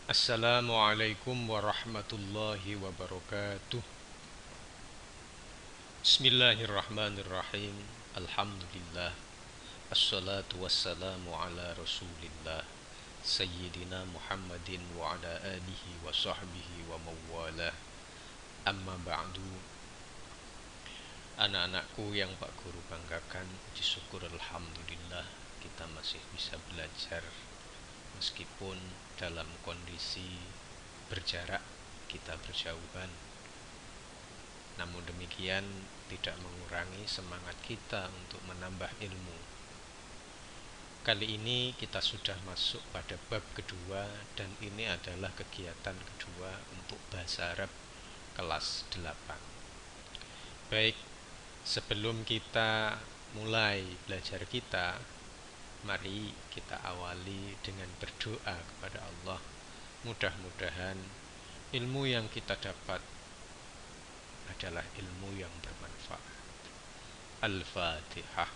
Assalamualaikum warahmatullahi wabarakatuh. Bismillahirrahmanirrahim. Alhamdulillah. Assalatu wassalamu ala rasulillah Sayyidina Muhammadin wa ala alihi wa sahbihi wa mawalah. Amma ba'du. Anak-anakku yang Pak Guru banggakan, puji syukur Alhamdulillah kita masih bisa belajar meskipun dalam kondisi berjarak, kita berjauhan. Namun demikian tidak mengurangi semangat kita untuk menambah ilmu. Kali ini kita sudah masuk pada bab kedua, dan ini adalah kegiatan kedua untuk bahasa Arab kelas 8. Baik, sebelum kita mulai belajar kita, mari kita awali dengan berdoa kepada Allah. Mudah-mudahan ilmu yang kita dapat adalah ilmu yang bermanfaat. Al-Fatihah.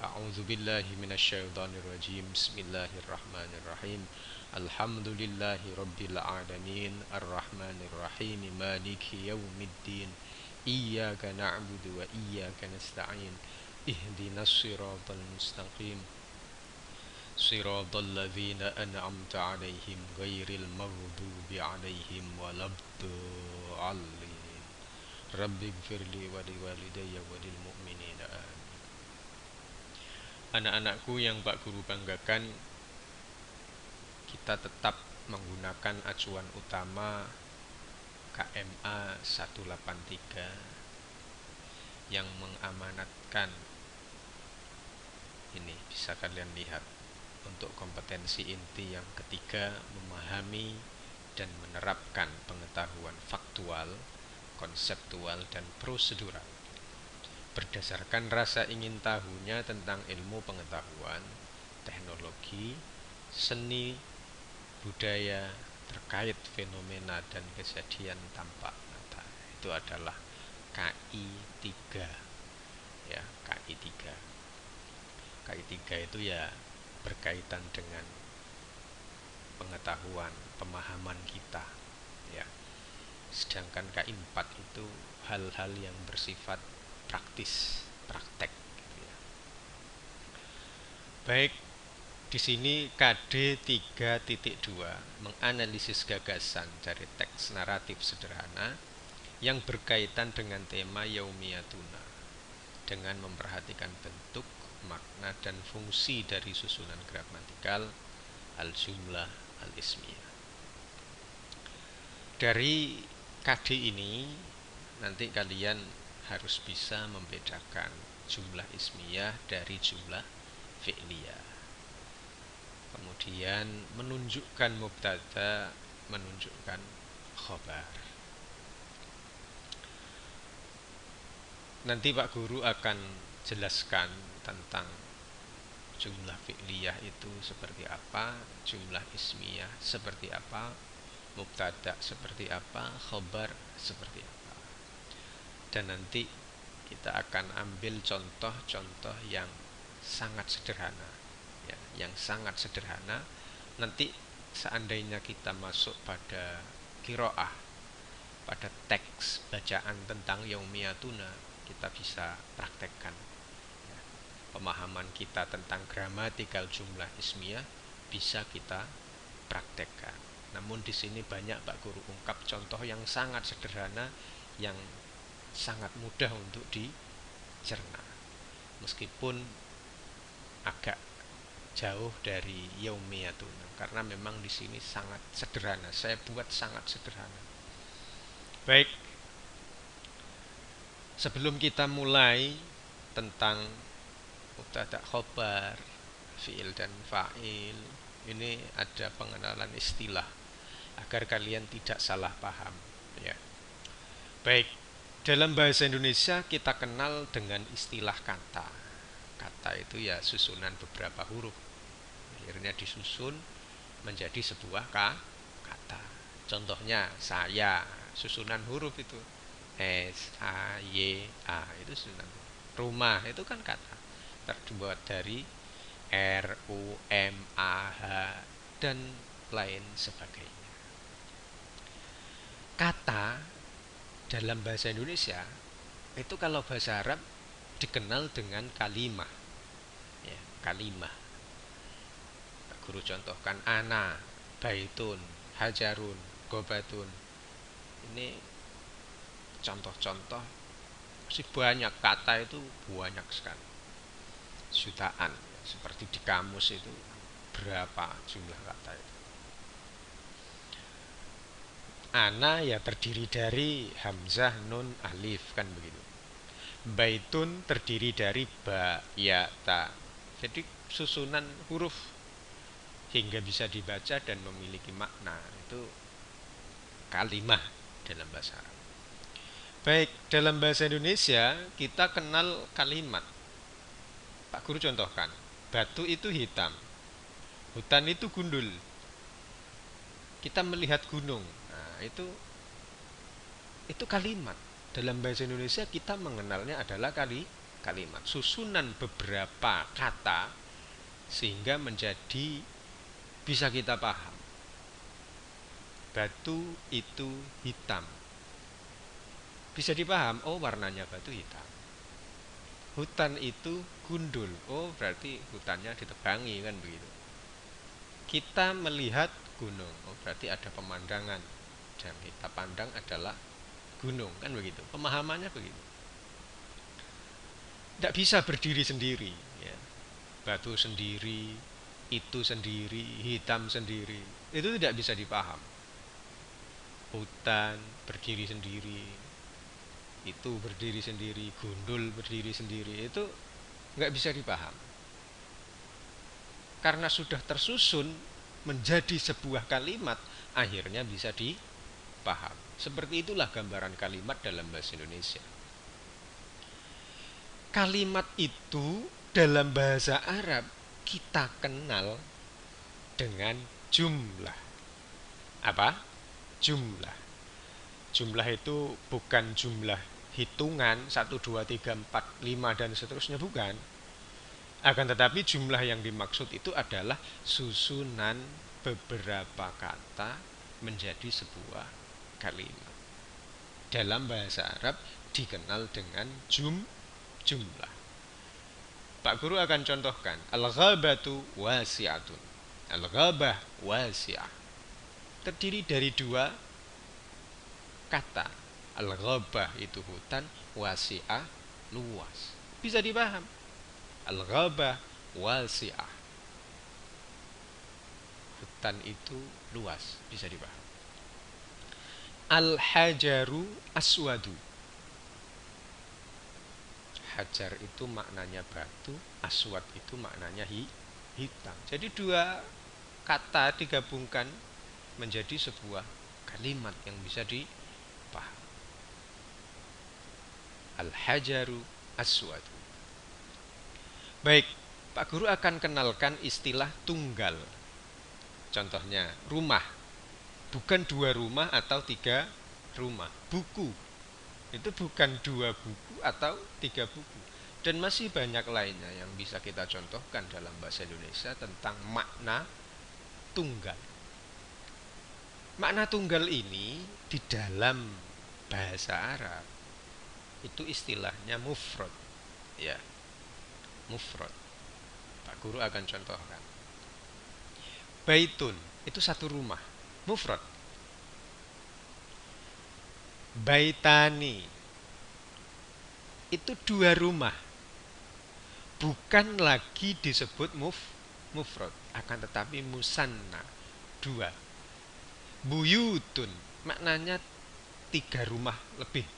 A'udzu billahi minasyaitonir rajim. Bismillahirrahmanirrahim. Alhamdulillahi rabbil alamin, arrahmanir rahim, maliki yaumiddin. Iyyaka na'budu wa iyyaka nasta'in. Ihdinas siratal mustaqim. Siratal ladzina an'amta 'alaihim ghairil maghdubi 'alaihim waladdallin. Rabbi gfirli wa liwalidayya wa lil mu'minina amin. Anak-anakku yang Pak Guru banggakan, kita tetap menggunakan acuan utama KMA 183 yang mengamanatkan ini, bisa kalian lihat, untuk kompetensi inti yang ketiga, memahami dan menerapkan pengetahuan faktual, konseptual, dan prosedural berdasarkan rasa ingin tahunya tentang ilmu pengetahuan, teknologi, seni, budaya terkait fenomena dan kejadian tampak nyata. Itu adalah KI 3 ya, KI 3. KI 3 itu ya berkaitan dengan pengetahuan, pemahaman kita ya. Sedangkan KI 4 itu hal-hal yang bersifat praktis, praktek gitu ya. Baik, di sini KD 3.2 menganalisis gagasan dari teks naratif sederhana yang berkaitan dengan tema Yaumiyatuna dengan memperhatikan bentuk, makna, dan fungsi dari susunan gramatikal, al-jumlah, al-ismiyah. Dari KD ini nanti kalian harus bisa membedakan jumlah ismiyah dari jumlah fi'liyah. Kemudian menunjukkan mubtada, menunjukkan khobar. Nanti Pak Guru akan jelaskan tentang jumlah fi'liyah itu seperti apa, jumlah ismiyah seperti apa, mubtada seperti apa, khobar seperti apa. Dan nanti kita akan ambil contoh-contoh yang sangat sederhana ya, yang sangat sederhana. Nanti seandainya kita masuk pada qiraah, pada teks bacaan tentang yaumiyatuna, kita bisa praktekkan ya. Pemahaman kita tentang gramatikal jumlah ismiyah bisa kita praktekkan. Namun di sini banyak Pak Guru ungkap contoh yang sangat sederhana, yang sangat mudah untuk dicerna, meskipun agak jauh dari yaumiyatuna, karena memang di sini sangat sederhana. Saya buat sangat sederhana. Baik, sebelum kita mulai tentang mubtada, khobar, fiil dan fa'il, ini ada pengenalan istilah agar kalian tidak salah paham ya. Baik, dalam bahasa Indonesia kita kenal dengan istilah kata. Kata itu ya susunan beberapa huruf, akhirnya disusun menjadi sebuah kata. Contohnya saya, susunan huruf itu S, A, Y, A, itu susunan. Rumah itu kan kata, terbuat dari R, U, M, A, H, dan lain sebagainya. kata dalam bahasa Indonesia itu kalau bahasa Arab dikenal dengan kalimah, ya, kalimah. Guru contohkan ana, baitun, hajarun, gobatun. Ini contoh-contoh, masih banyak kata itu, banyak sekali, jutaan. Seperti di kamus itu berapa jumlah kata itu. Ana ya terdiri dari hamzah, nun, alif, kan begitu. Baitun terdiri dari ba, ya, ta. Jadi susunan huruf hingga bisa dibaca dan memiliki makna itu kalimah dalam bahasa Arab. Baik, dalam bahasa Indonesia kita kenal kalimat. Pak Guru contohkan, batu itu hitam, hutan itu gundul, kita melihat gunung. Nah, itu kalimat. Dalam bahasa Indonesia kita mengenalnya adalah kalimat, susunan beberapa kata sehingga menjadi bisa kita paham. Batu itu hitam, bisa dipaham, oh warnanya batu hitam. Hutan itu gundul, oh berarti hutannya ditebangi, kan begitu. Kita melihat gunung, oh berarti ada pemandangan dan kita pandang adalah gunung, kan begitu. Pemahamannya begitu. Tidak bisa berdiri sendiri, ya. Batu sendiri, itu sendiri, hitam sendiri, itu tidak bisa dipaham. Hutan berdiri sendiri, itu berdiri sendiri, gundul berdiri sendiri, itu nggak bisa dipaham. Karena sudah tersusun menjadi sebuah kalimat, akhirnya bisa dipaham. Seperti itulah gambaran kalimat dalam bahasa Indonesia. Kalimat itu dalam bahasa Arab kita kenal dengan jumlah. Apa? Jumlah. Jumlah itu bukan jumlah hitungan 1, 2, 3, 4, 5 dan seterusnya, bukan. Akan tetapi jumlah yang dimaksud itu adalah susunan beberapa kata menjadi sebuah kalimat. Dalam bahasa Arab dikenal dengan jumlah. Pak Guru akan contohkan, al-ghabatu wasi'atun. Al-ghabah wasi'ah terdiri dari dua kata. Al-ghabah itu hutan, wasi'ah luas. Bisa dipaham. Al-ghabah wasi'ah, hutan itu luas, bisa dipaham. Al-hajaru aswadu. Hajar itu maknanya batu, aswad itu maknanya hitam. Jadi dua kata digabungkan menjadi sebuah kalimat yang bisa dipaham. Al-hajaru aswadu. Baik, Pak Guru akan kenalkan istilah tunggal. Contohnya, rumah. Bukan 2 rumah atau 3 rumah. Buku. Itu bukan 2 buku atau 3 buku. Dan masih banyak lainnya yang bisa kita contohkan dalam bahasa Indonesia tentang makna tunggal. Makna tunggal ini di dalam bahasa Arab itu istilahnya mufrad. Ya, mufrad. Pak Guru akan contohkan. Baitun itu satu rumah, mufrad. Baitani itu 2 rumah, bukan lagi disebut mufrad, akan tetapi musanna, 2. Buyutun maknanya 3 rumah lebih,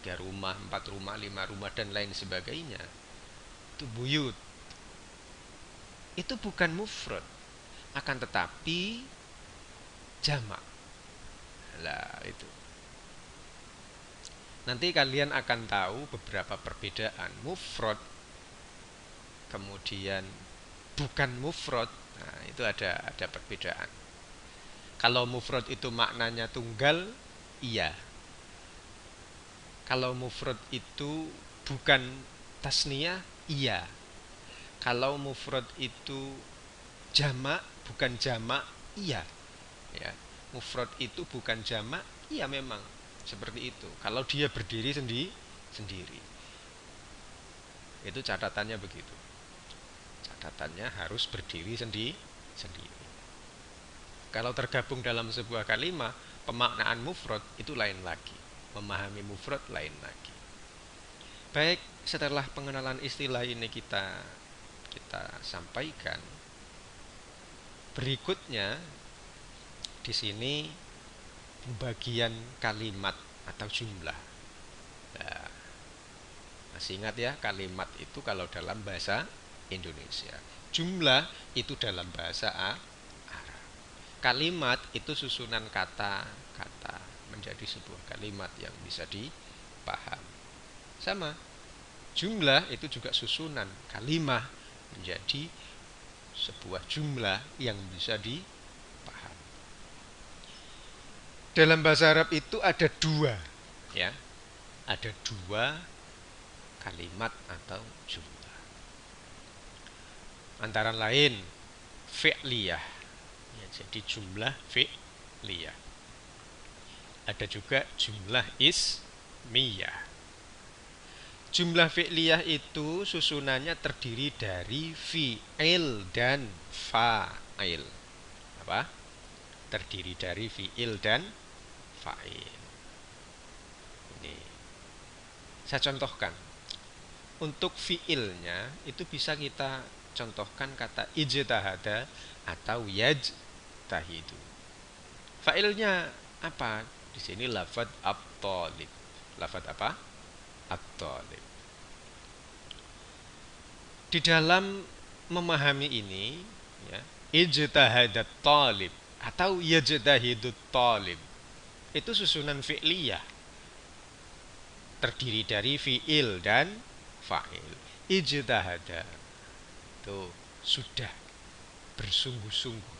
3 rumah, 4 rumah, 5 rumah dan lain sebagainya. Itu buyut. Itu bukan mufrad, akan tetapi jamak. Lah itu. Nanti kalian akan tahu beberapa perbedaan mufrad kemudian bukan mufrad. Nah, itu ada perbedaan. Kalau mufrad itu maknanya tunggal, iya. Kalau mufrad itu bukan tasniyah, iya. Kalau mufrad itu jamak bukan jamak, iya. Ya. mufrad itu bukan jamak, iya memang seperti itu. Kalau dia berdiri sendiri. Itu catatannya begitu. Catatannya harus berdiri sendiri. Kalau tergabung dalam sebuah kalimat, pemaknaan mufrad itu lain lagi. Memahami mufrad lain lagi. Baik, setelah pengenalan istilah ini kita sampaikan. Berikutnya di sini pembagian kalimat atau jumlah. Nah, masih ingat ya, kalimat itu kalau dalam bahasa Indonesia. Jumlah itu dalam bahasa Arab. Kalimat itu susunan kata-kata menjadi sebuah kalimat yang bisa dipaham. Sama, jumlah itu juga susunan kalimat menjadi sebuah jumlah yang bisa dipaham. Dalam bahasa Arab itu ada dua, ya, ada dua kalimat atau jumlah. Antara lain fi'liyah, ya, jadi jumlah fi'liyah. Ada juga jumlah ismiyah. Jumlah fi'liyah itu susunannya terdiri dari fi'il dan fa'il. Apa? Terdiri dari fi'il dan fa'il. Ini saya contohkan. Untuk fi'ilnya itu bisa kita contohkan kata ijtahada atau yajtahidu. Fa'ilnya apa? Di sini lafad at-talib. Lafad apa? At-talib. Di dalam memahami ini, ya, ijtahadat talib atau yajtahidut talib itu susunan fi'liyah, terdiri dari fi'il dan fa'il. Ijtahada itu sudah bersungguh-sungguh.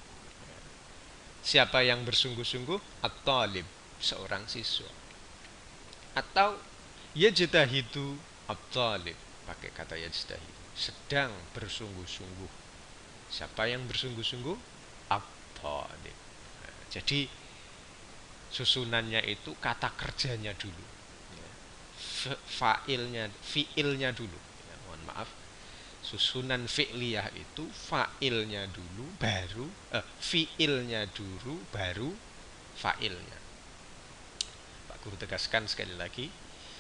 Siapa yang bersungguh-sungguh? At-talib, seorang siswa. Atau yajtahidu at-talib, pakai kata yajtahidu, sedang bersungguh-sungguh. Siapa yang bersungguh-sungguh? At-talib. Nah, jadi susunannya itu kata kerjanya dulu, fiilnya dulu, ya, mohon maaf, susunan fi'liyah itu fa'ilnya dulu baru fiilnya dulu baru fa'ilnya. Pak Guru tegaskan sekali lagi,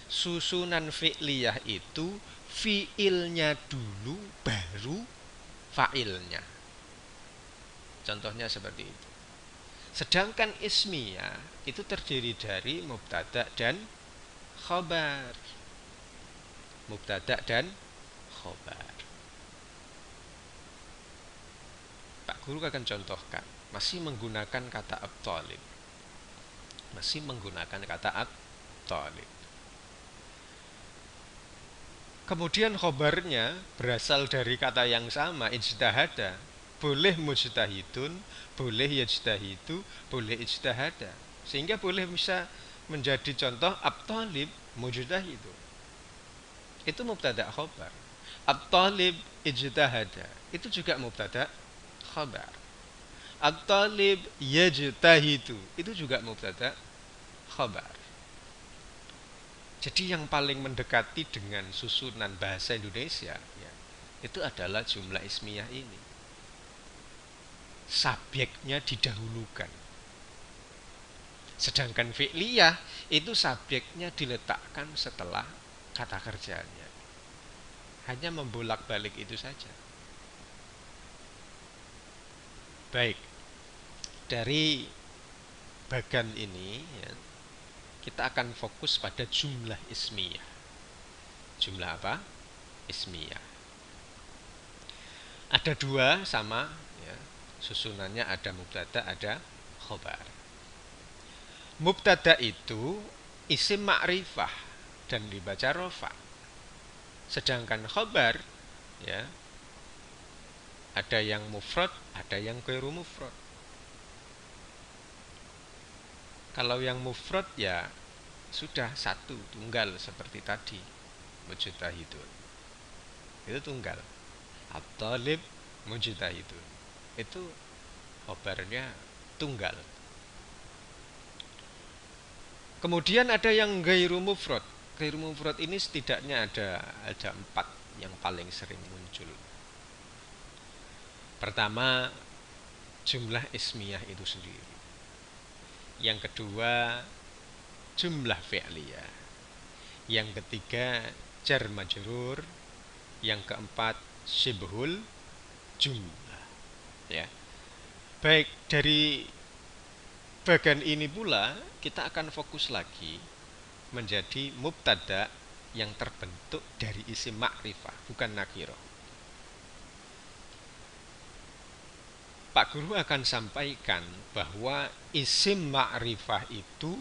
susunan fi'liyah itu fiilnya dulu baru fa'ilnya. Contohnya seperti itu. Sedangkan ismiyah itu terdiri dari mubtada dan khabar. Mubtada dan khabar. Pak Guru akan contohkan, masih menggunakan kata at-talib. Masih menggunakan kata at-talib. Kemudian khobarnya berasal dari kata yang sama, ijtahada. Boleh mujtahidun, boleh yajtahidu, boleh ijtahada. Sehingga boleh bisa menjadi contoh at-talib mujtahidu. Itu mubtada khobar. At-talib ijtahada, itu juga mubtada khabar. At-talib yajtahidu, itu juga mubtada khabar. Jadi yang paling mendekati dengan susunan bahasa Indonesia, ya, itu adalah jumlah ismiyah ini. Subjeknya didahulukan. Sedangkan fi'liyah itu subjeknya diletakkan setelah kata kerjanya. Hanya membolak-balik itu saja. Baik, dari bagan ini, ya, kita akan fokus pada jumlah ismiyah. Jumlah apa? Ismiyah. Ada dua sama, ya, susunannya ada mubtada, ada khobar. Mubtada itu isim ma'rifah dan dibaca rofa. Sedangkan khobar, ya, ada yang mufrad, ada yang ghairu mufrad. Kalau yang mufrad ya sudah satu, tunggal seperti tadi, mujtahidun. Itu tunggal. At-talib mujtahidun. Itu khobarnya tunggal. Kemudian ada yang ghairu mufrad. Ghairu mufrad ini setidaknya ada 4 yang paling sering muncul. Pertama, jumlah ismiyah itu sendiri. Yang kedua, jumlah fi'liyah. Yang ketiga, jar majrur. Yang keempat, syibhul jumlah. Ya. Baik, dari bagian ini pula kita akan fokus lagi menjadi mubtada yang terbentuk dari isim ma'rifah, bukan nakirah. Pak Guru akan sampaikan bahwa isim ma'rifah itu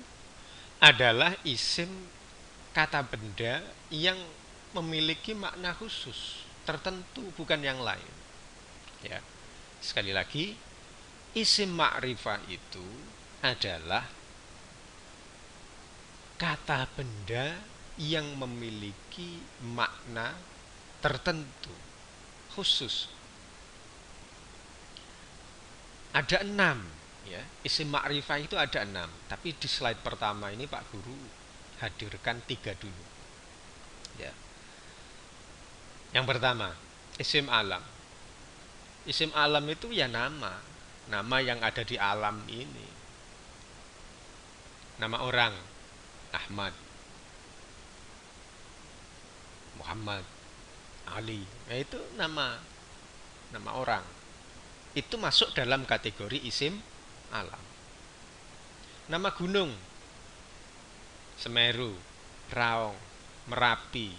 adalah isim kata benda yang memiliki makna khusus tertentu, bukan yang lain. Ya. Sekali lagi, isim ma'rifah itu adalah kata benda yang memiliki makna tertentu khusus. Ada 6 ya, isim ma'rifah itu ada 6. Tapi di slide pertama ini Pak Guru hadirkan 3 dulu ya. Yang pertama, isim alam. Isim alam itu ya nama yang ada di alam ini. Nama orang, Ahmad, Muhammad, Ali. Nah, itu nama orang. Itu masuk dalam kategori isim alam. Nama gunung, Semeru, Raung, Merapi,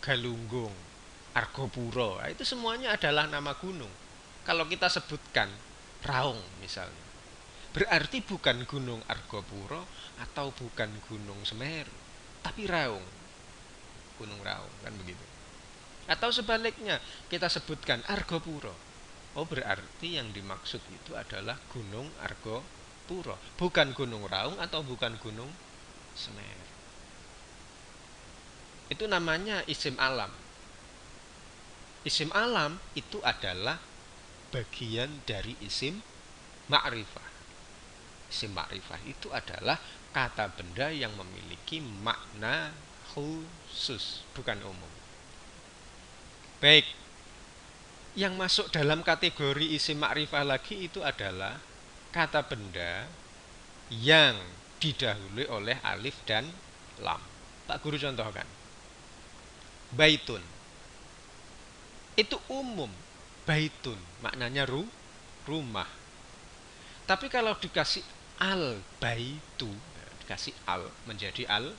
Galunggung, Argopuro. Nah, itu semuanya adalah nama gunung. Kalau kita sebutkan Raung misalnya, berarti bukan gunung Argopuro atau bukan gunung Semeru, tapi Raung, gunung Raung, kan begitu. Atau sebaliknya, kita sebutkan Argopuro, oh berarti yang dimaksud itu adalah gunung Argopuro, bukan gunung Raung atau bukan gunung Semeru. Itu namanya isim alam. Isim alam itu adalah bagian dari isim ma'rifah. Isim ma'rifah itu adalah kata benda yang memiliki makna khusus, bukan umum. Baik, yang masuk dalam kategori isim ma'rifah lagi itu adalah kata benda yang didahului oleh alif dan lam. Pak Guru contohkan. Baitun. Itu umum. Baitun maknanya rumah. Tapi kalau dikasih al baitu, dikasih al menjadi al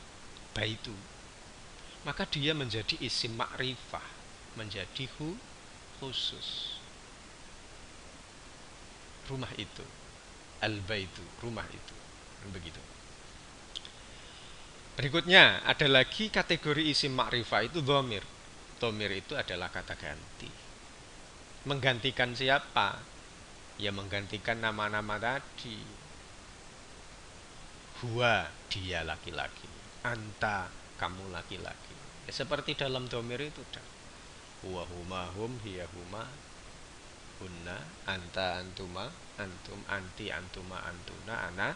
baitu, maka dia menjadi isim ma'rifah, menjadi khusus. Rumah itu, al baitu, rumah itu. Begitu. Berikutnya ada lagi kategori isim ma'rifah itu dhamir. Dhamir itu adalah kata ganti. Menggantikan siapa? Ya menggantikan nama-nama tadi. Huwa, dia laki-laki. Anta, kamu laki-laki. Ya, seperti dalam dhamir itu dah. Huwa, huma, hum, hiya, huma, hunna, anta, antuma, antum, anti, antuma, antuna, ana.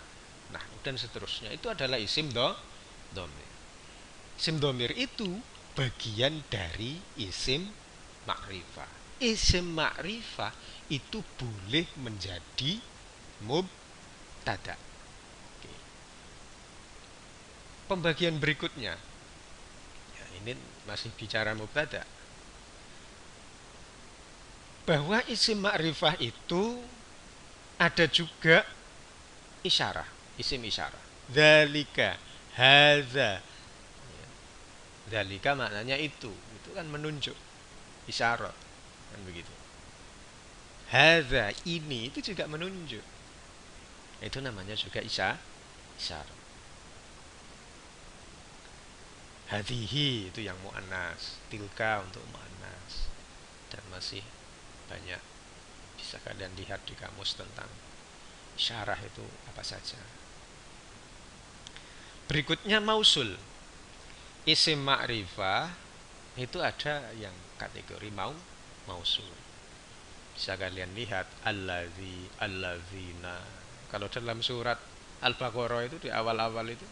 Nah, dan seterusnya. Itu adalah isim dhamir. Isim dhamir itu bagian dari isim ma'rifah. Isim ma'rifah itu boleh menjadi mubtada. Oke. Pembagian berikutnya, ya, ini masih bicara mubtada. Bahwa isim ma'rifah itu ada juga isyarah, isim isyarah. Dzalika, hadza. Dzalika maknanya itu kan menunjuk, isyarat, kan begitu. Hadza, ini itu juga menunjuk. Itu namanya juga isyarat. Hadhihi itu yang mu'annas, tilka untuk mu'annas. Dan masih banyak bisa kalian lihat di kamus tentang isyarah itu apa saja. Berikutnya mausul. Isim ma'rifah itu ada yang kategori mausul. Bisa kalian lihat allazi, allazina. Kalau dalam surat Al-Baqarah itu di awal-awal itu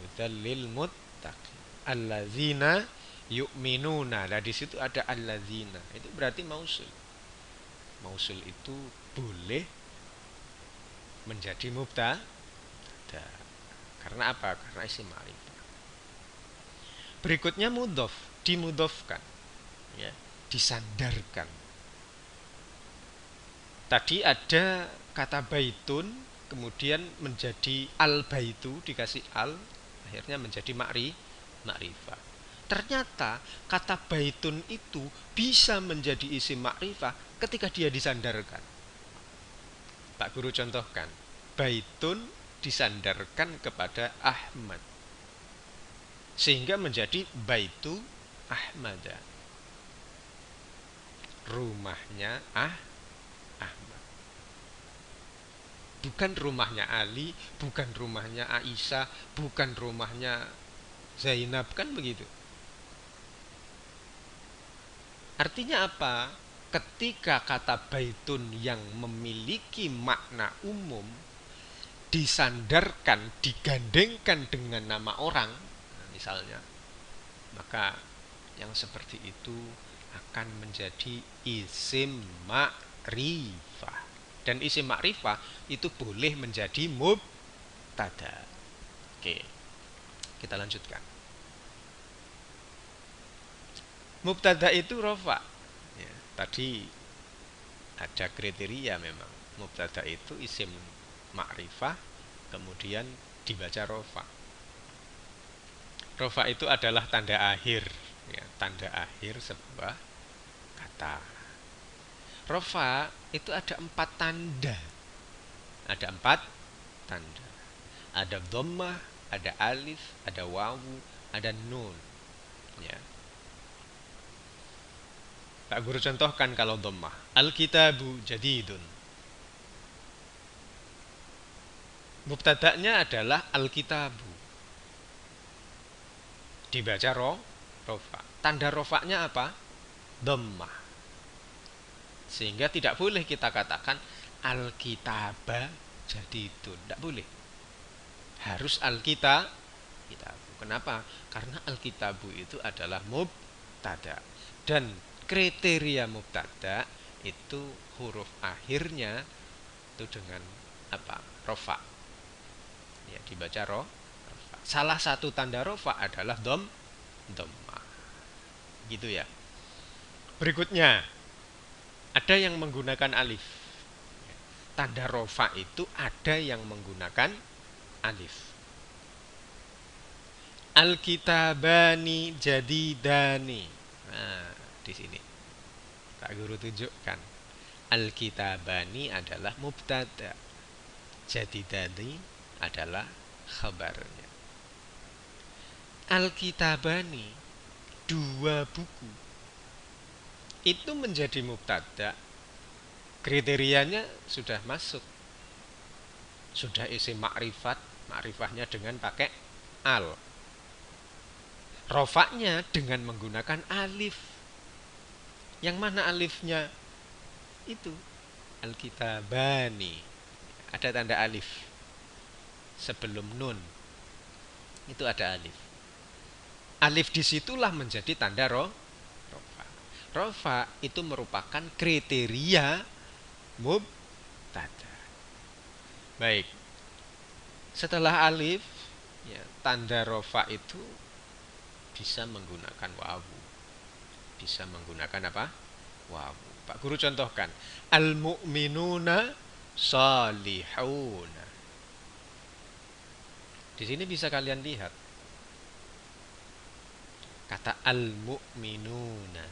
Hudal lil muttaqin. Allazina yu'minuna. Nah, di situ ada allazina. Itu berarti mausul. Mausul itu boleh menjadi mubtada. Karena apa? Karena isim ma'rifah. Berikutnya mudhof, dimudhofkan, ya, disandarkan. Tadi ada kata baitun, kemudian menjadi al baitu, dikasih al, akhirnya menjadi ma'rifah. Ternyata kata baitun itu bisa menjadi isim ma'rifah ketika dia disandarkan. Pak Guru contohkan. Baitun disandarkan kepada Ahmad, sehingga menjadi baitu Ahmad. Rumahnya Ahmad. Bukan rumahnya Ali, bukan rumahnya Aisyah, bukan rumahnya Zainab, kan begitu. Artinya apa? Ketika kata baitun yang memiliki makna umum disandarkan, digandengkan dengan nama orang, misalnya, maka yang seperti itu akan menjadi isim ma'rifah. Dan isim ma'rifah itu boleh menjadi mubtada. Oke, kita lanjutkan. Mubtada itu rofa. Ya, tadi ada kriteria memang. Mubtada itu isim ma'rifah, kemudian dibaca rofa. Rofa itu adalah tanda akhir, ya, tanda akhir sebuah kata. Rofa itu ada 4 tanda. Ada 4 tanda. Ada dhammah, ada alif, ada wawu, ada nun. Ya. Pak Guru contohkan kalau dhammah. Al-kitabu jadidun. Mubtada'nya adalah al-kitabu. Dibaca rofa. Tanda rofanya apa? Dhammah. Sehingga tidak boleh kita katakan al-kitaba jadidun. Tidak boleh. Harus al-kitabu. Kenapa? Karena al-kitabu itu adalah mubtada. Dan kriteria mubtada itu huruf akhirnya itu dengan apa? Rofa. Ya, dibaca rofa. Salah satu tanda rofa adalah dhammah. Gitu ya. Berikutnya, ada yang menggunakan alif. Tanda rofa itu ada yang menggunakan alif. Al-kitabani jadidani. Nah, di sini Pak Guru tunjukkan. Al-kitabani adalah mubtada. Jadidani adalah khabarnya. Al-kitabani, 2 buku. Itu menjadi mubtada. Kriterianya sudah masuk. Sudah isim ma'rifat, ma'rifahnya dengan pakai al. Rofaknya dengan menggunakan alif. Yang mana alifnya? Itu al-kitabani. Ada tanda alif sebelum nun. Itu ada alif. Alif disitulah menjadi tanda rofa. Rofa itu merupakan kriteria mubtada. Baik. Setelah alif, ya, tanda rofa itu bisa menggunakan wawu. Bisa menggunakan apa? Wawu. Pak Guru contohkan. Al-mu'minuna salihuna. Di sini bisa kalian lihat kata al-mu'minuna.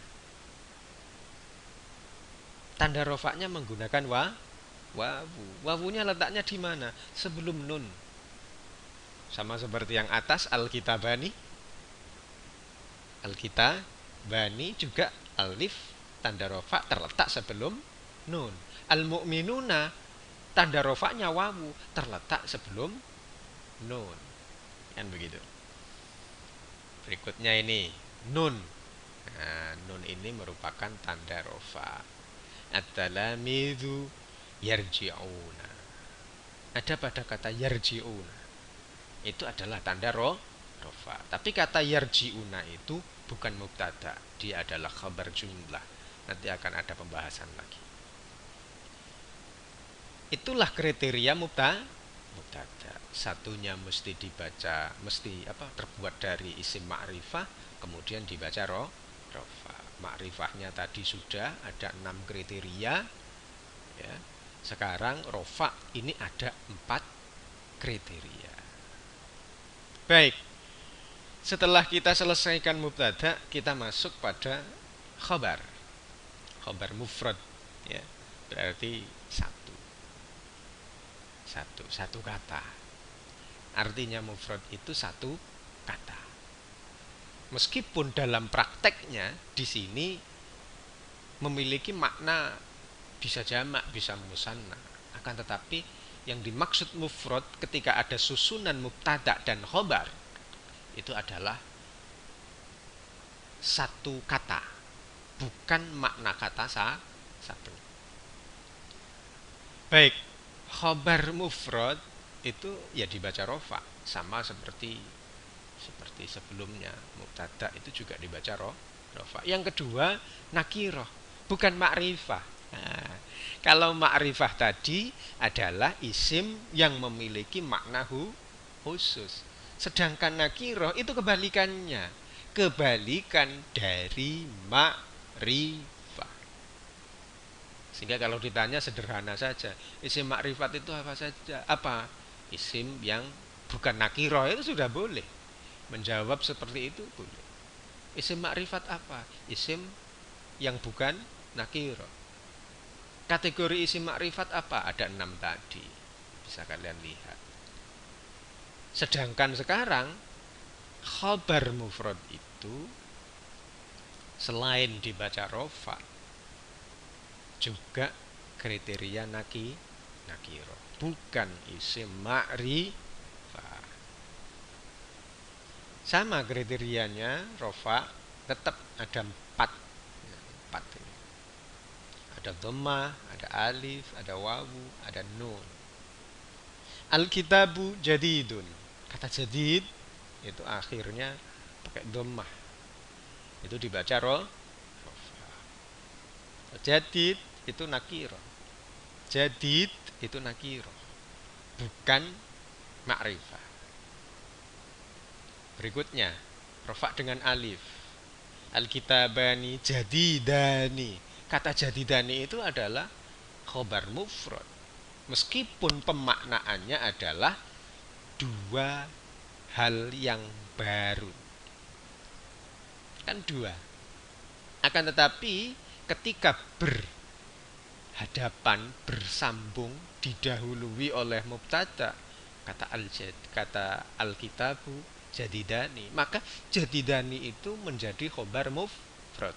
Tanda rofaknya menggunakan wawu. Wawunya letaknya di mana? Sebelum nun. Sama seperti yang atas al-kitabani. Al-kitabani juga alif tanda rofak terletak sebelum nun. Al-mu'minuna tanda rofaknya wawu terletak sebelum nun. Kan begitu. Berikutnya ini nun. Nah, nun ini merupakan tanda rofa. At-talamidu yarji'una. Ada pada kata yarji'una. itu adalah tanda rofa. Tapi kata yarji'una itu bukan mubtada, dia adalah khabar jumlah. Nanti akan ada pembahasan lagi. Itulah kriteria mubtada. Satunya mesti dibaca, mesti terbuat dari isim ma'rifah, kemudian dibaca rofa. Ma'rifahnya tadi sudah ada 6 kriteria, ya. Sekarang rofa ini ada 4 kriteria. Baik. Setelah kita selesaikan mubtada, kita masuk pada khabar. Khabar mufrad, ya. Berarti satu kata. Artinya mufrad itu satu kata. Meskipun dalam prakteknya di sini memiliki makna bisa jamak, bisa musanna, akan tetapi yang dimaksud mufrad ketika ada susunan mubtada dan khabar itu adalah satu kata, bukan makna kata satu. Baik, khabar mufrad itu ya dibaca rofa, sama seperti sebelumnya. Mubtada itu juga dibaca rofa. Yang kedua, nakiroh, bukan ma'rifah. Nah, kalau ma'rifah tadi adalah isim yang memiliki makna khusus. Sedangkan nakiroh itu kebalikannya. Kebalikan dari ma'rifah. Sehingga kalau ditanya sederhana saja, isim ma'rifat itu apa saja? Apa? Isim yang bukan nakiroh itu sudah boleh. Menjawab seperti itu boleh. Isim ma'rifat apa? Isim yang bukan nakiroh. Kategori isim ma'rifat apa? Ada 6 tadi. Bisa kalian lihat. Sedangkan sekarang khabar mufrad itu selain dibaca rofa juga kriteria nakiro, bukan isim ma'rifah. Sama kriterianya rofa, tetap ada 4 ini. Ada dhammah, ada alif, ada wawu, ada nun. Al-kitabu jadidun. Kata jadid itu akhirnya pakai dhammah. Itu dibaca rofa. Jadid itu nakiro. Jadid itu nakiro, bukan ma'rifah. Berikutnya rofa dengan alif. Al-kitabani jadidani. Kata jadidani itu adalah khobar mufrad, meskipun pemaknaannya adalah 2 hal yang baru. Kan 2. Akan tetapi ketika berhadapan, bersambung, didahului oleh mubtada, kata al-kitabu jadidani, maka jadidani itu menjadi khobar mufrad,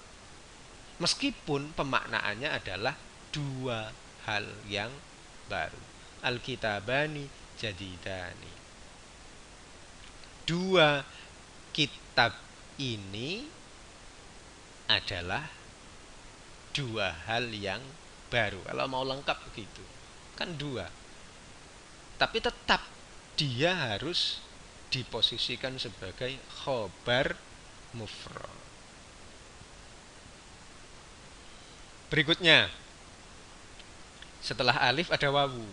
meskipun pemaknaannya adalah 2 hal yang baru. Al-kitabani jadidani. 2 kitab ini adalah 2 hal yang baru. Kalau mau lengkap begitu, kan 2. Tapi tetap dia harus diposisikan sebagai khobar mufrad. Berikutnya, setelah alif ada wawu.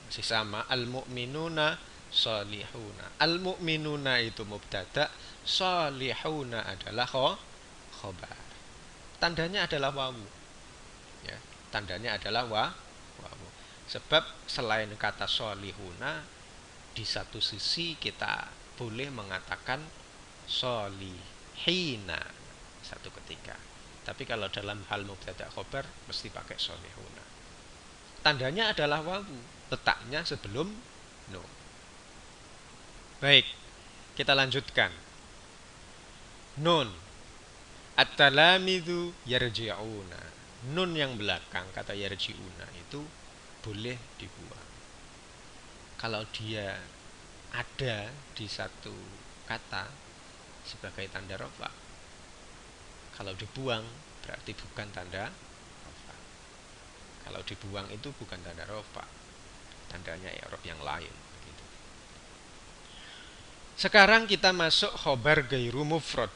Masih sama, al-mu'minuna sholihuna. Al-mu'minuna itu mubtada, sholihuna adalah khobar. Tandanya adalah wawu. Ya, tandanya adalah wawu. Sebab selain kata sholihuna, di satu sisi kita boleh mengatakan sholihina satu ketika. Tapi kalau dalam hal mubtada khobar mesti pakai sholihuna. Tandanya adalah wawu, letaknya sebelum nun. Baik, kita lanjutkan. Nun. At-talamidu yarji'una. Nun yang belakang kata yarji'una itu boleh dibuang. Kalau dia ada di satu kata sebagai tanda rafa, kalau dibuang berarti bukan tanda rafa. Kalau dibuang itu bukan tanda rafa, tandanya i'rab yang lain. Begitu. Sekarang kita masuk khobar gairu mufrad,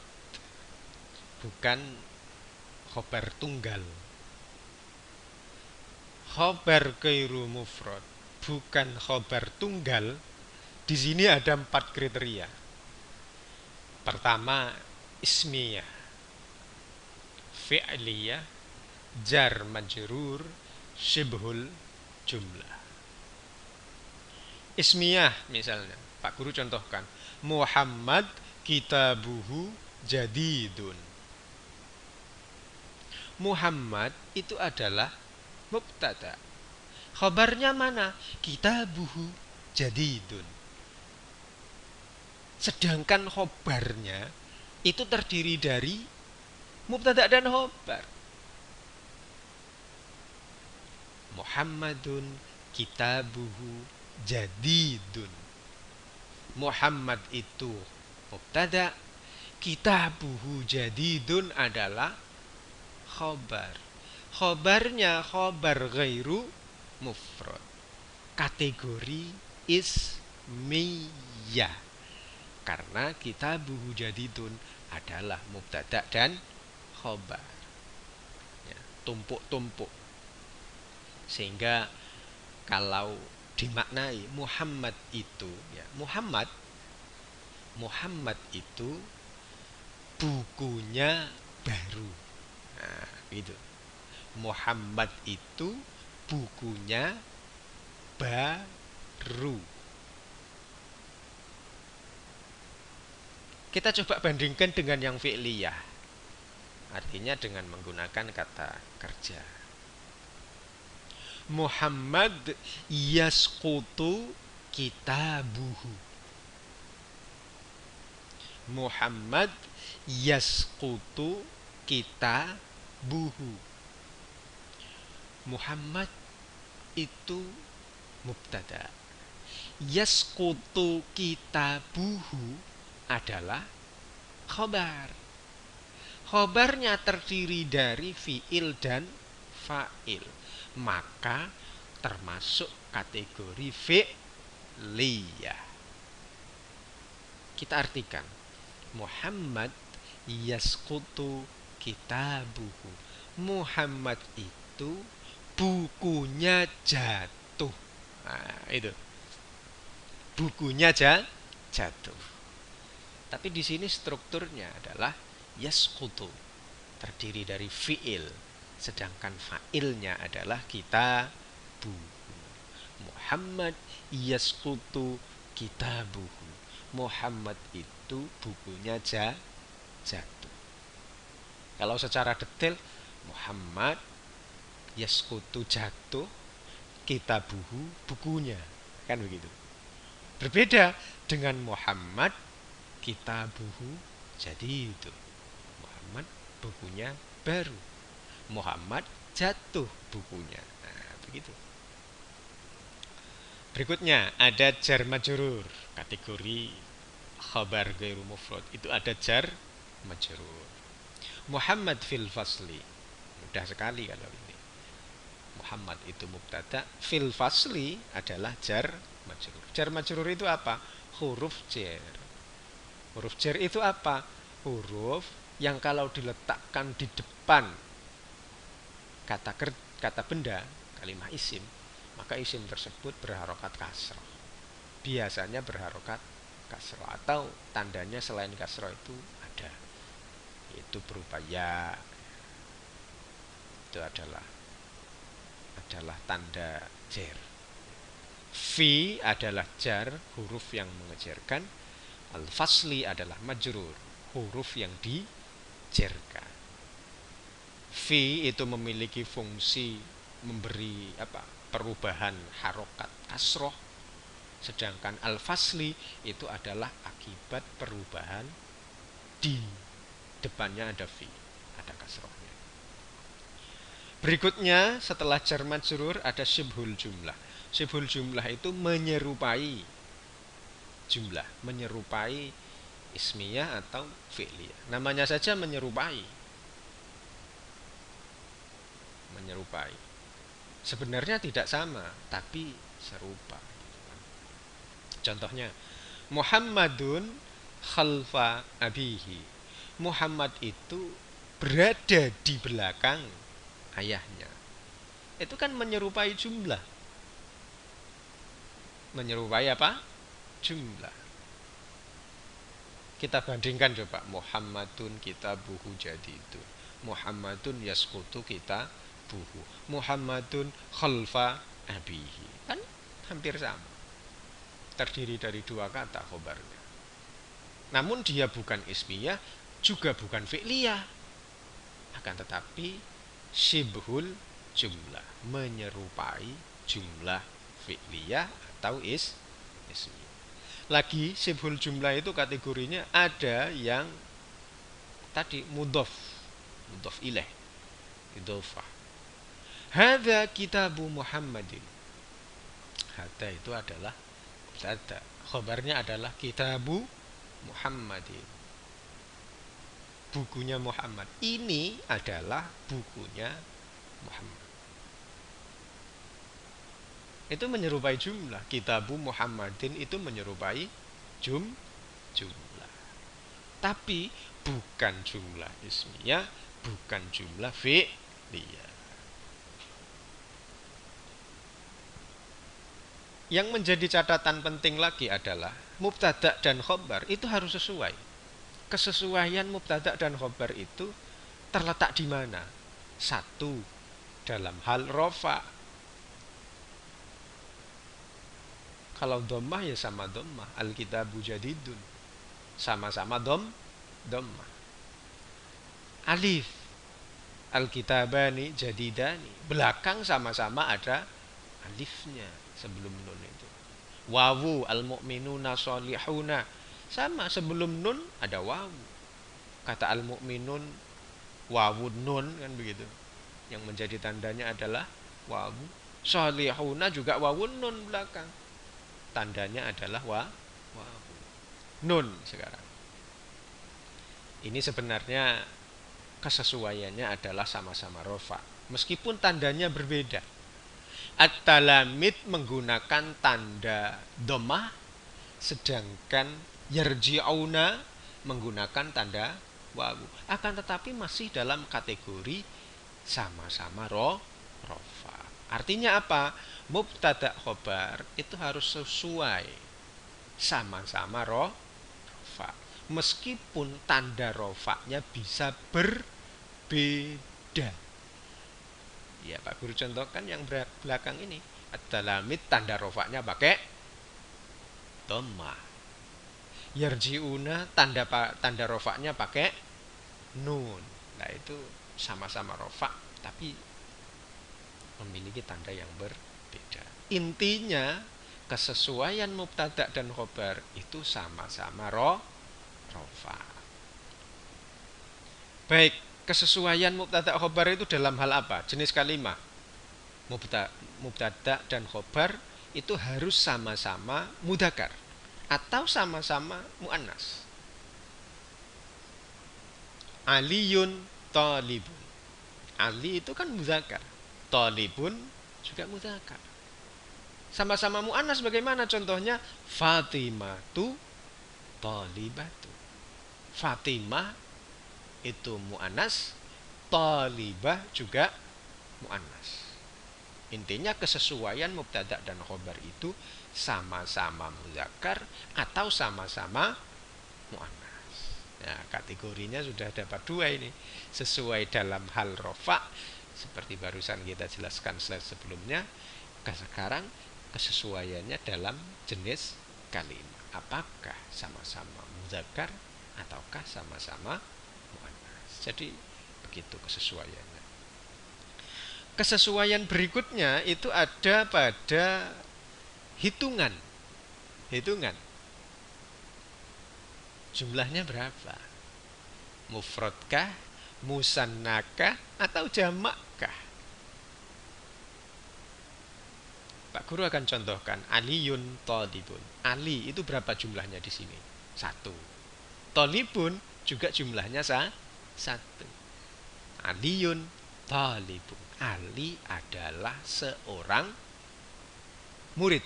bukan khobar tunggal. Khobar gairu mufrad, bukan khobar tunggal. Di sini ada 4 kriteria. Pertama, ismiyah, fi'liyah, jar majrur, syibhul jumlah. Ismiyah misalnya, Pak Guru contohkan, Muhammad kitabuhu jadidun. Muhammad itu adalah mubtada. Khabarnya mana? Kitabuhu jadidun. Sedangkan khobarnya itu terdiri dari mubtada dan khobar. Muhammadun kitabuhu jadidun. Muhammad itu mubtada, kitabuhu jadidun adalah khobar. Khobarnya khobar ghairu mufrad, kategori ismiyah, karena kitabuhu jadidun adalah mubtada dan khobar, ya, tumpuk-tumpuk. Sehingga kalau dimaknai Muhammad itu, ya, Muhammad itu bukunya baru. Nah, gitu. Muhammad itu bukunya baru. Kita coba bandingkan dengan yang fi'liyah, artinya dengan menggunakan kata kerja. Muhammad yasqutu kitabuhu. Muhammad yasqutu kitabuhu. Muhammad itu mubtada. Yasqutu kitabuhu adalah khobar. Khobarnya terdiri dari fi'il dan fa'il, maka termasuk kategori fi'liyah. Kita artikan, Muhammad yasqutu kitabuhu. Muhammad itu bukunya jatuh. Nah, itu. Bukunya jatuh. Tapi di sini strukturnya adalah yasqutu, terdiri dari fi'il, sedangkan fa'ilnya adalah kitabuhu. Muhammad yasqutu kitabuhu. Muhammad itu bukunya jatuh. Kalau secara detail, Muhammad yasqutu jatuh, kitabuhu bukunya, kan begitu. Berbeda dengan Muhammad kitabuhu jadi itu. Muhammad bukunya baru. Muhammad jatuh bukunya. Nah, begitu. Berikutnya ada jar majrur, kategori khabar ghairu mufrad. Itu ada jar majrur. Muhammad fil fasli. Mudah sekali kalau ini. Muhammad itu mubtada, fil fasli adalah jar majrur. Jar majrur itu apa? Huruf jar. Huruf jar itu apa? Huruf yang kalau diletakkan di depan kata benda, kalimah isim, maka isim tersebut berharokat kasroh. Biasanya berharokat kasroh, atau tandanya selain kasroh itu ada, yaitu berupa ya. Itu adalah tanda jar. Fi adalah jar, huruf yang mengejarkan. Al-fasli adalah majrur, huruf yang dijarkan. Fi itu memiliki fungsi memberi perubahan harokat kasroh, sedangkan al-fasli itu adalah akibat perubahan di depannya ada fi, ada kasrohnya. Berikutnya setelah jar majrur ada syibhul jumlah. Syibhul jumlah itu menyerupai jumlah, menyerupai ismiyah atau fi'liyah. Namanya saja menyerupai. Sebenarnya tidak sama, tapi serupa. Contohnya, Muhammadun khalfa abihi. Muhammad itu berada di belakang ayahnya. Itu kan menyerupai jumlah. Menyerupai apa? Jumlah. Kita bandingkan coba. Muhammadun kitabuhu jadidun. Muhammadun yaskutu kitabuhu. Muhammadun khalfa abihi. Kan hampir sama. Terdiri dari dua kata khobarnya. Namun dia bukan ismiyah, juga bukan fi'liyah. Akan tetapi syibhul jumlah, menyerupai jumlah fi'liyah atau ismiyah. Lagi syibhul jumlah itu kategorinya ada yang tadi mudhof ilaih, idhofah. Hadza kitabu Muhammadin. Hadza itu adalah mubtada, khabarnya adalah kitabu Muhammadin, bukunya Muhammad. Ini adalah bukunya Muhammad. Itu menyerupai jumlah. Kitabu Muhammadin itu menyerupai jumlah. Tapi bukan jumlah ismiyah, bukan jumlah fi'liyah. Yang menjadi catatan penting lagi adalah mubtada dan khobar itu harus sesuai. Kesesuaian mubtada dan khobar itu terletak di mana? Satu, dalam hal rofa. Kalau dhammah ya sama dhammah, al-kitabu jadidun, sama-sama dhammah. Alif, al-kitabani jadidani, belakang sama-sama ada alifnya sebelum nun itu. Wawu, al-mu'minuna sholihuna, sama sebelum nun ada wawu. Kata al-mu'minun wawun nun, kan begitu. Yang menjadi tandanya adalah wawu. Sholihuna juga wawun nun belakang. Tandanya adalah wawu. Nun sekarang. Ini sebenarnya kesesuaiannya adalah sama-sama rofa, meskipun tandanya berbeda. At-talamid menggunakan tanda dhammah, sedangkan yarji'una menggunakan tanda wawu. Akan tetapi masih dalam kategori sama-sama rofa. Artinya apa? Mubtada khobar itu harus sesuai, sama-sama rofa, meskipun tanda rofanya bisa berbeda. Ya Pak Guru contohkan yang belakang ini. At-talamid tanda rofanya pakai dhammah. Yarji'una tanda rofanya pakai nun. Nah itu sama-sama rofa tapi memiliki tanda yang berbeda. Intinya kesesuaian mubtada dan khobar itu sama-sama rofa. Baik, kesesuaian mubtada khobar itu dalam hal apa? Jenis kalimat. Mubtada dan khobar itu harus sama-sama mudzakkar atau sama-sama muannas. Aliyun talibun. Ali itu kan mudzakkar. Talibun juga mudzakkar. Sama-sama muannas bagaimana contohnya? Fatimatu talibatu. Fatimah itu muannas, talibah juga muannas. Intinya kesesuaian mubtada dan khobar itu sama-sama mudzakkar atau sama-sama muannas. Nah, kategorinya sudah dapat dua ini. Sesuai dalam hal rofa seperti barusan kita jelaskan slide sebelumnya. Sekarang kesesuaiannya dalam jenis kalimat. Apakah sama-sama mudzakkar ataukah sama-sama muannas. Jadi begitu kesesuaiannya. Kesesuaian berikutnya itu ada pada hitungan. Jumlahnya berapa? Mufradkah, musannakah, atau jamakkah? Pak Guru akan contohkan Aliyun talibun. Ali itu berapa jumlahnya di sini? 1. Talibun juga jumlahnya 1. Aliyun talibun. Ali adalah seorang murid.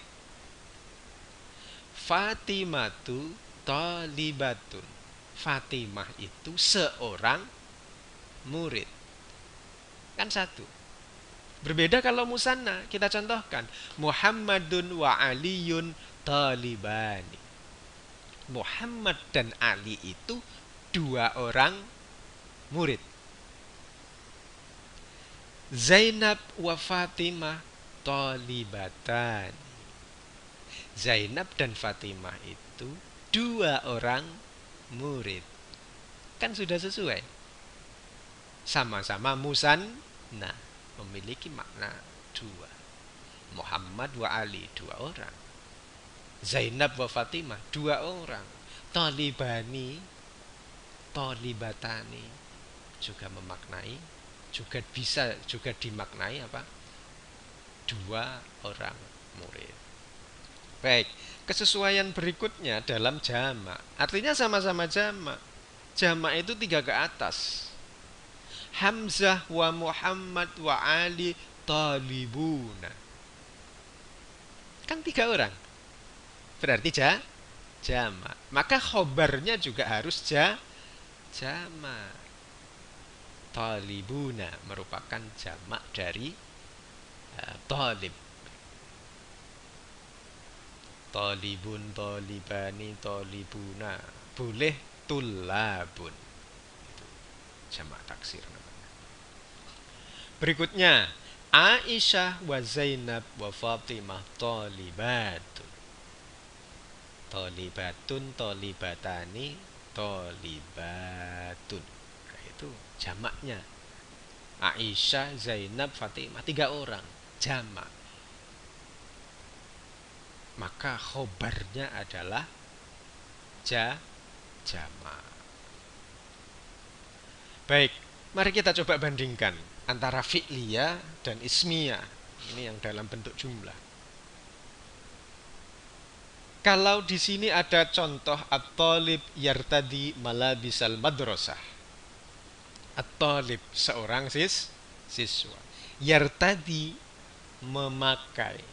Fatimatu talibatun. Fatimah itu seorang murid. Kan satu. Berbeda kalau musanna, kita contohkan Muhammadun wa Aliyun talibani. Muhammad dan Ali itu dua orang murid. Zainab wa Fatimah talibatan. Zainab dan Fatimah itu dua orang murid. Kan sudah sesuai. Sama-sama musanna, memiliki makna dua. Muhammad wa Ali dua orang. Zainab wa Fatimah dua orang. Talibani, talibatani juga memaknai, juga bisa juga dimaknai apa? Dua orang murid. Baik, kesesuaian berikutnya dalam jamak. Artinya sama-sama jamak. Jamak itu tiga ke atas. Hamzah wa Muhammad wa Ali talibuna. Kan tiga orang. Berarti jamak. Maka khobarnya juga harus jamak. Talibuna merupakan jamak dari talib. Talibun, talibani, talibuna. Boleh tulabun. Itu jamak taksir namanya. Berikutnya, Aisyah wa Zainab wa Fatimah talibatun. Talibatun, talibatani, talibatun. Nah, itu jamaknya. Aisyah, Zainab, Fatimah, tiga orang jamak. Maka khobarnya adalah jamak. Baik, mari kita coba bandingkan antara fi'liyah dan ismiyah. Ini yang dalam bentuk jumlah. Kalau di sini ada contoh at-talib yartadi malabisal madrasah. At-talib seorang siswa. Yartadi memakai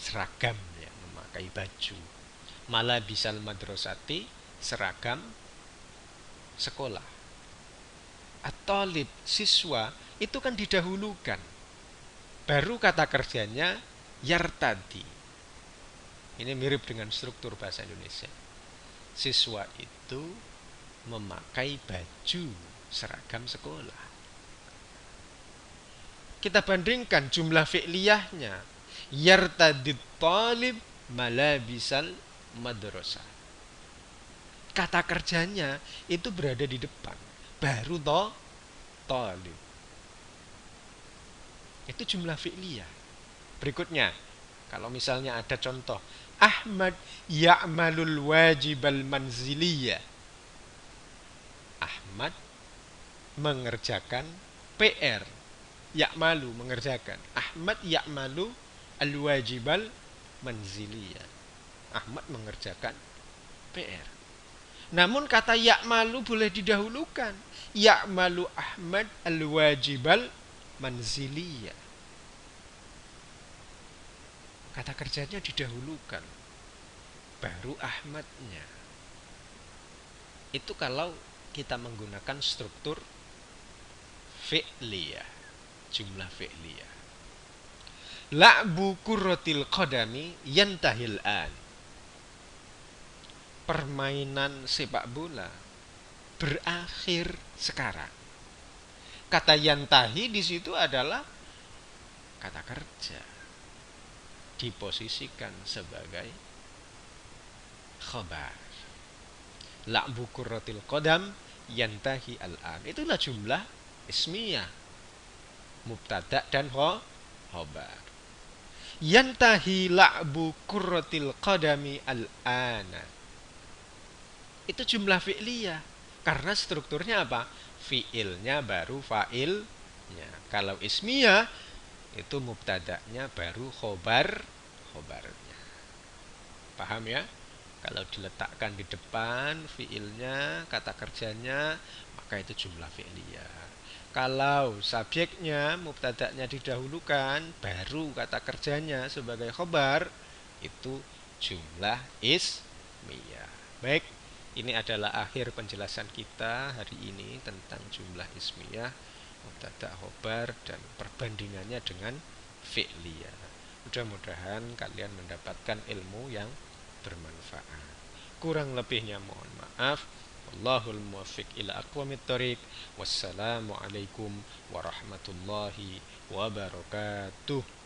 seragam, ya, memakai baju. Malabisal madrasati seragam sekolah. At-talib siswa itu kan didahulukan. Baru kata kerjanya yartadi. Ini mirip dengan struktur bahasa Indonesia. Siswa itu memakai baju seragam sekolah. Kita bandingkan jumlah fi'liyahnya. Yartadid talib malabisal madrasah. Kata kerjanya itu berada di depan. Baru talib. Itu jumlah fi'liyah. Berikutnya, kalau misalnya ada contoh Ahmad ya'malul wajibal manziliyah. Ahmad mengerjakan PR. Ya'malu mengerjakan. Ahmad ya'malu al-wajibal manziliyah. Ahmad mengerjakan PR. Namun kata ya'malu boleh didahulukan. Ya'malu Ahmad al-wajibal manziliyah. Kata kerjanya didahulukan. Baru Ahmadnya. Itu kalau kita menggunakan struktur fi'liyah. Jumlah fi'liyah. La'bu kurratil qadami yantahil an. Permainan sepak bola berakhir sekarang. Kata yantahi di situ adalah kata kerja. Diposisikan sebagai khabar. La'bu kurratil qadam yantahi al-an. Itulah jumlah ismiyah. Mubtada dan khabar. Yantahi la'bu kurratil qadami al-ana. Itu jumlah fi'liyah. Karena strukturnya apa? Fi'ilnya baru fa'ilnya. Kalau ismiyah itu mubtada'nya baru khobarnya. Paham ya? Kalau diletakkan di depan fi'ilnya, kata kerjanya, maka itu jumlah fi'liyah. Kalau subjeknya, mubtada'nya didahulukan, baru kata kerjanya sebagai khobar, itu jumlah ismiyah. Baik, ini adalah akhir penjelasan kita hari ini tentang jumlah ismiyah, mubtada, khobar, dan perbandingannya dengan fi'liyah. Mudah-mudahan kalian mendapatkan ilmu yang bermanfaat. Kurang lebihnya mohon maaf. Wallahul muwaffiq ila aqwamit thoriq. Wassalamualaikum warahmatullahi wabarakatuh.